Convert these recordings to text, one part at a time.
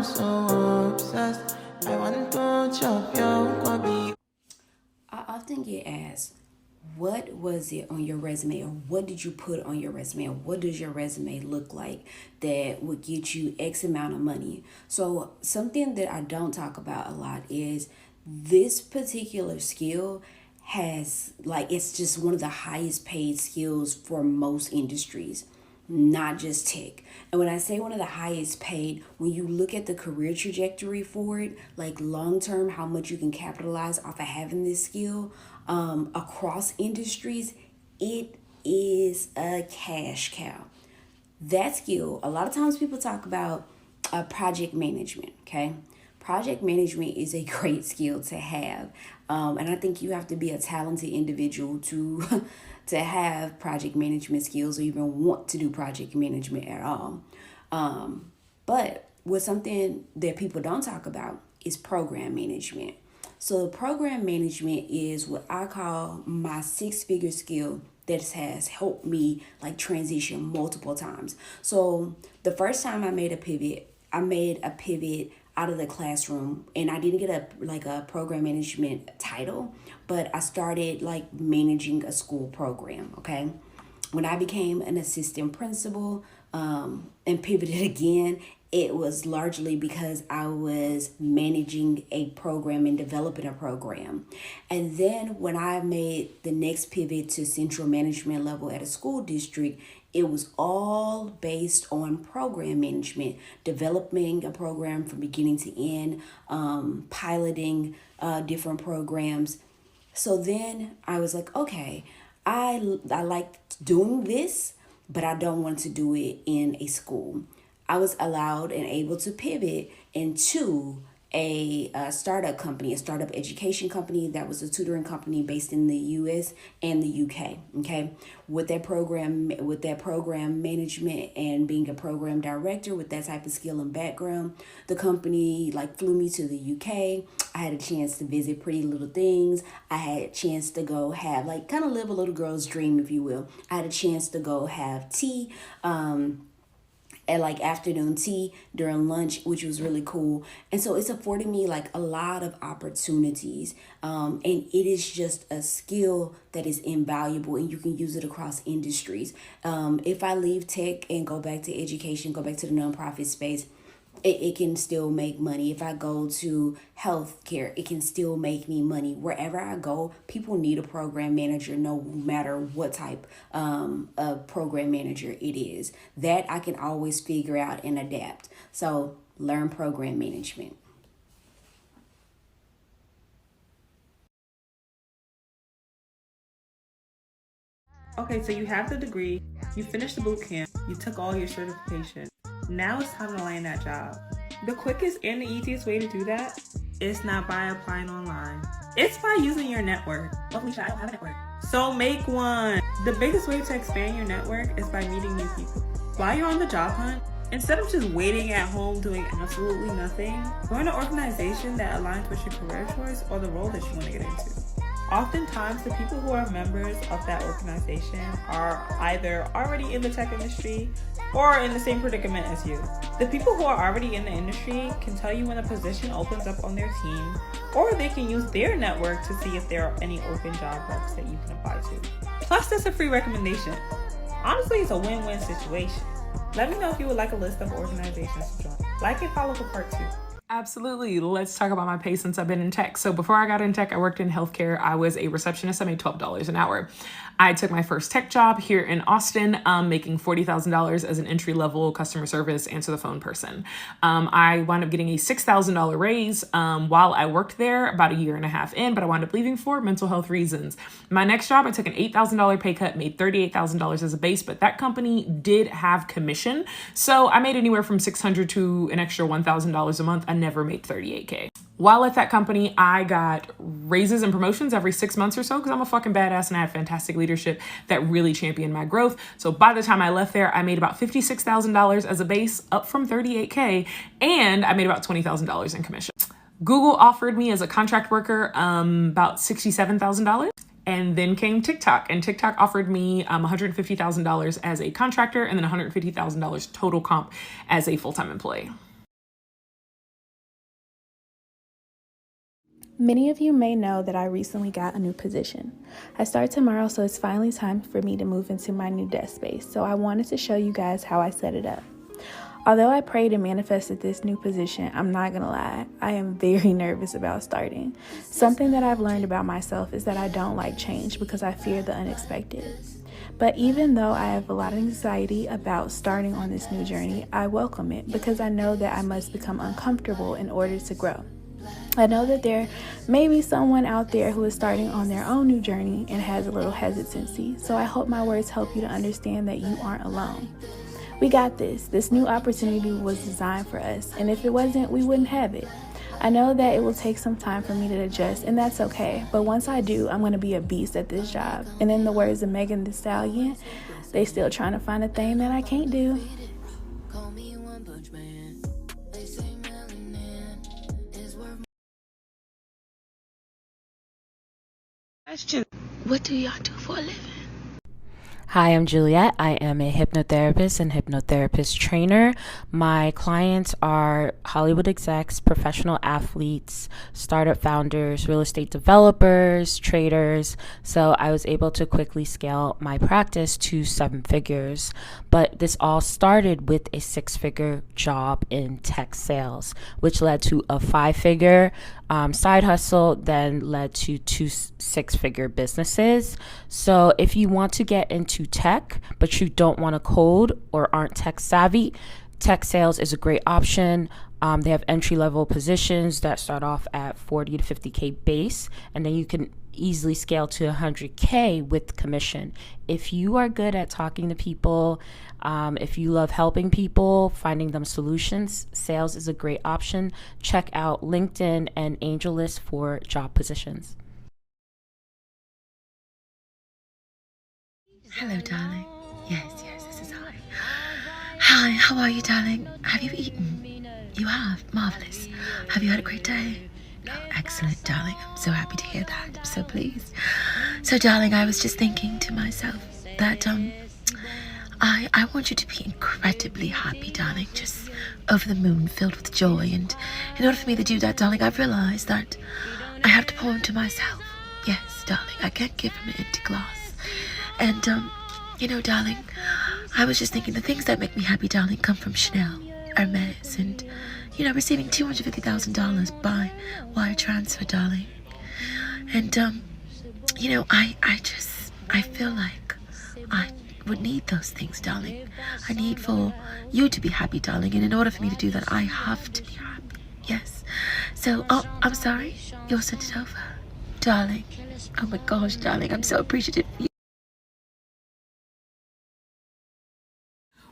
so obsessed. I want to chop your kwabi. I often get asked, what was it on your resume, or what did you put on your resume, or what does your resume look like that would get you X amount of money? So, something that I don't talk about a lot is this particular skill has, like, it's just one of the highest paid skills for most industries, not just tech. And when I say one of the highest paid, when you look at the career trajectory for it, like long term, how much you can capitalize off of having this skill across industries, it is a cash cow. That skill, a lot of times people talk about project management, okay? Project management is a great skill to have. And I think you have to be a talented individual to to have project management skills or even want to do project management at all. But what's something that people don't talk about is program management. So program management is what I call my six-figure skill that has helped me like transition multiple times. So the first time I made a pivot out of the classroom, and I didn't get a program management title, but I started like managing a school program, okay? When I became an assistant principal and pivoted again, it was largely because I was managing a program and developing a program. And then when I made the next pivot to central management level at a school district, it was all based on program management, developing a program from beginning to end, piloting different programs. So then I was like, okay, I like doing this, but I don't want to do it in a school. I was allowed and able to pivot into a startup company, a startup education company that was a tutoring company based in the US and the UK. Okay. With that program management and being a program director with that type of skill and background, the company like flew me to the UK. I had a chance to visit Pretty Little Things. I had a chance to go have like kind of live a little girl's dream, if you will. I had a chance to go have tea. At like afternoon tea during lunch, which was really cool. And so it's affording me like a lot of opportunities. And it is just a skill that is invaluable and you can use it across industries. If I leave tech and go back to education, go back to the nonprofit space, it can still make money. If I go to healthcare, it can still make me money. Wherever I go, people need a program manager no matter what type of program manager it is. That I can always figure out and adapt. So learn program management. Okay, so you have the degree, you finished the boot camp, you took all your certification. Now it's time to land that job. The quickest and the easiest way to do that is not by applying online. It's by using your network. Luckily, I don't have a network. So make one. The biggest way to expand your network is by meeting new people. While you're on the job hunt, instead of just waiting at home doing absolutely nothing, join an organization that aligns with your career choice or the role that you want to get into. Oftentimes, the people who are members of that organization are either already in the tech industry or in the same predicament as you. The people who are already in the industry can tell you when a position opens up on their team, or they can use their network to see if there are any open job recs that you can apply to. Plus, that's a free recommendation. Honestly, it's a win-win situation. Let me know if you would like a list of organizations to join. Like and follow for part 2. Absolutely. Let's talk about my pay since I've been in tech. So before I got in tech, I worked in healthcare. I was a receptionist. I made $12 an hour. I took my first tech job here in Austin, making $40,000 as an entry-level customer service answer the phone person. I wound up getting a $6,000 raise while I worked there about a year and a half in, but I wound up leaving for mental health reasons. My next job, I took an $8,000 pay cut, made $38,000 as a base, but that company did have commission. So I made anywhere from $600 to an extra $1,000 a month. I never made 38K. While at that company, I got raises and promotions every 6 months or so because I'm a fucking badass and I have fantastic leadership that really championed my growth. So by the time I left there, I made about $56,000 as a base, up from 38K, and I made about $20,000 in commission. Google offered me as a contract worker about $67,000. And then came TikTok, and TikTok offered me $150,000 as a contractor and then $150,000 total comp as a full-time employee. Many of you may know that I recently got a new position. I start tomorrow, so it's finally time for me to move into my new desk space. So I wanted to show you guys how I set it up. Although I prayed and manifested this new position, I'm not gonna lie, I am very nervous about starting. Something that I've learned about myself is that I don't like change because I fear the unexpected. But even though I have a lot of anxiety about starting on this new journey, I welcome it because I know that I must become uncomfortable in order to grow. I know that there may be someone out there who is starting on their own new journey and has a little hesitancy, so I hope my words help you to understand that you aren't alone. We got this. This new opportunity was designed for us, and if it wasn't, we wouldn't have it. I know that it will take some time for me to adjust, and that's okay, but once I do, I'm going to be a beast at this job. And in the words of Megan Thee Stallion, they still trying to find a thing that I can't do. What do y'all do for a living? Hi, I'm Juliet. I am a hypnotherapist and hypnotherapist trainer. My clients are Hollywood execs, professional athletes, startup founders, real estate developers, traders. So I was able to quickly scale my practice to 7 figures. But this all started with a 6-figure job in tech sales, which led to a 5-figure side hustle, then led to 2 6-figure businesses. So if you want to get into tech, but you don't want to code or aren't tech savvy, tech sales is a great option. They have entry-level positions that start off at 40 to 50K base, and then you can easily scale to 100K with commission. If you are good at talking to people, if you love helping people, finding them solutions, sales is a great option. Check out LinkedIn and AngelList for job positions. Hello, darling. Yes, this is I. Hi, how are you, darling? Have you eaten? You have? Marvelous. Have you had a great day? Oh, excellent, darling. I'm so happy to hear that. I'm so pleased. So, darling, I was just thinking to myself that I want you to be incredibly happy, darling. Just over the moon, filled with joy. And in order for me to do that, darling, I've realized that I have to pour into myself. Yes, darling, I can't give from an empty glass. And, darling, I was just thinking the things that make me happy, darling, come from Chanel, Hermes, and, receiving $250,000 by wire transfer, darling. And, I feel like I would need those things, darling. I need for you to be happy, darling. And in order for me to do that, I have to be happy. Yes. So, I'm sorry. You'll send it over. Darling. Oh my gosh, darling. I'm so appreciative of you.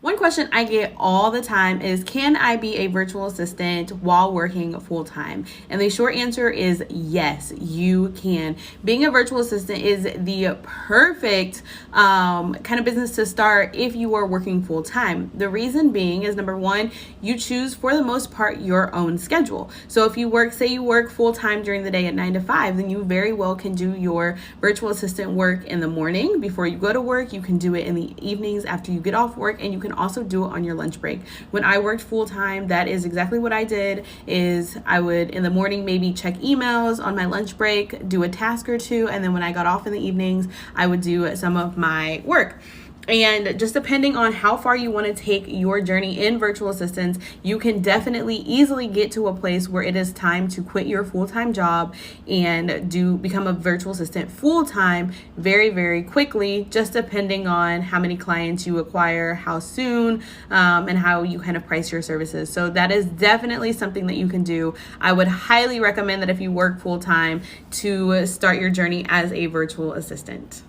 One question I get all the time is, can I be a virtual assistant while working full-time? And the short answer is yes, you can. Being a virtual assistant is the perfect kind of business to start if you are working full-time. The reason being is, number one, you choose for the most part your own schedule. So if you work, say you work full-time during the day at 9 to 5, then you very well can do your virtual assistant work in the morning before you go to work. You can do it in the evenings after you get off work, and you can also do it on your lunch break. When I worked full-time, that is exactly what I did. Is I would in the morning maybe check emails, on my lunch break do a task or two, and then when I got off in the evenings I would do some of my work. And just depending on how far you want to take your journey in virtual assistants, you can definitely easily get to a place where it is time to quit your full-time job and become a virtual assistant full-time very, very quickly, just depending on how many clients you acquire, how soon, and how you kind of price your services. So that is definitely something that you can do. I would highly recommend that if you work full-time to start your journey as a virtual assistant.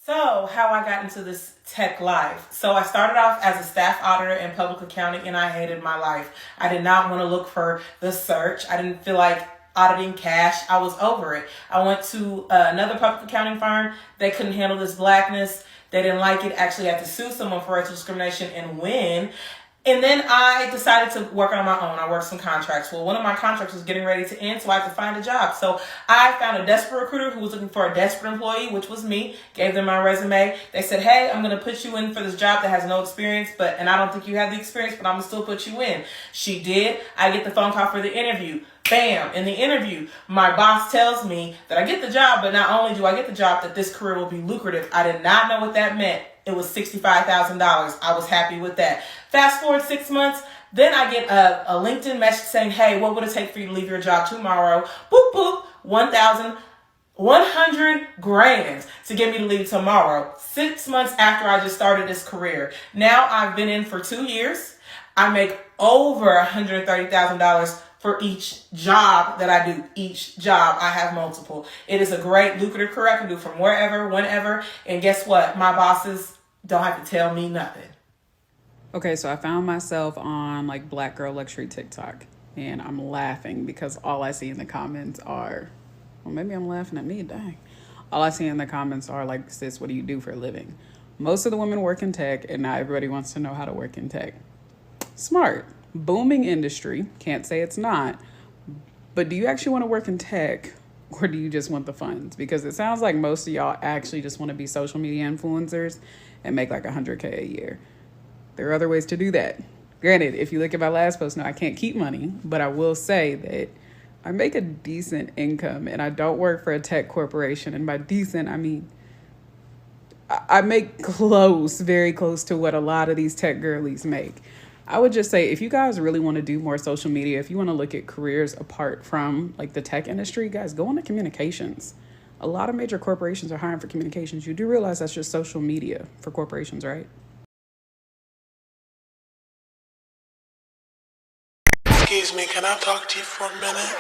So, how I got into this tech life. So I started off as a staff auditor in public accounting, and I hated my life. I did not want to look for the search. I didn't feel like auditing cash. I was over it. I went to another public accounting firm. They couldn't handle this blackness. They didn't like it. Actually had to sue someone for racial discrimination and win. And then I decided to work on my own. I worked some contracts. Well, one of my contracts was getting ready to end, so I had to find a job. So I found a desperate recruiter who was looking for a desperate employee, which was me. Gave them my resume. They said, hey, I'm going to put you in for this job that has no experience, and I don't think you have the experience, but I'm going to still put you in. She did. I get the phone call for the interview. Bam! In the interview, my boss tells me that I get the job, but not only do I get the job, that this career will be lucrative. I did not know what that meant. It was $65,000. I was happy with that. Fast forward 6 months, then I get a LinkedIn message saying, hey, what would it take for you to leave your job tomorrow? Boop, boop, $1,100 grand to get me to leave tomorrow. 6 months after I just started this career. Now I've been in for 2 years. I make over $130,000 for each job that I do. Each job, I have multiple. It is a great lucrative career I can do from wherever, whenever. And guess what? My bosses don't have to tell me nothing. Okay, so I found myself on like Black Girl Luxury TikTok, and I'm laughing because all I see in the comments are, well, maybe I'm laughing at me, dang. All I see in the comments are like, sis, what do you do for a living? Most of the women work in tech, and not everybody wants to know how to work in tech. Smart. Booming industry. Can't say it's not. But do you actually want to work in tech, or do you just want the funds? Because it sounds like most of y'all actually just want to be social media influencers and make like $100K a year. There are other ways to do that. Granted, if you look at my last post, no, I can't keep money, but I will say that I make a decent income, and I don't work for a tech corporation. And by decent, I mean I make close, very close to what a lot of these tech girlies make. I would just say, if you guys really want to do more social media, if you want to look at careers apart from like the tech industry, guys, go into communications. A lot of major corporations are hiring for communications. You do realize that's just social media for corporations, right? Excuse me, can I talk to you for a minute?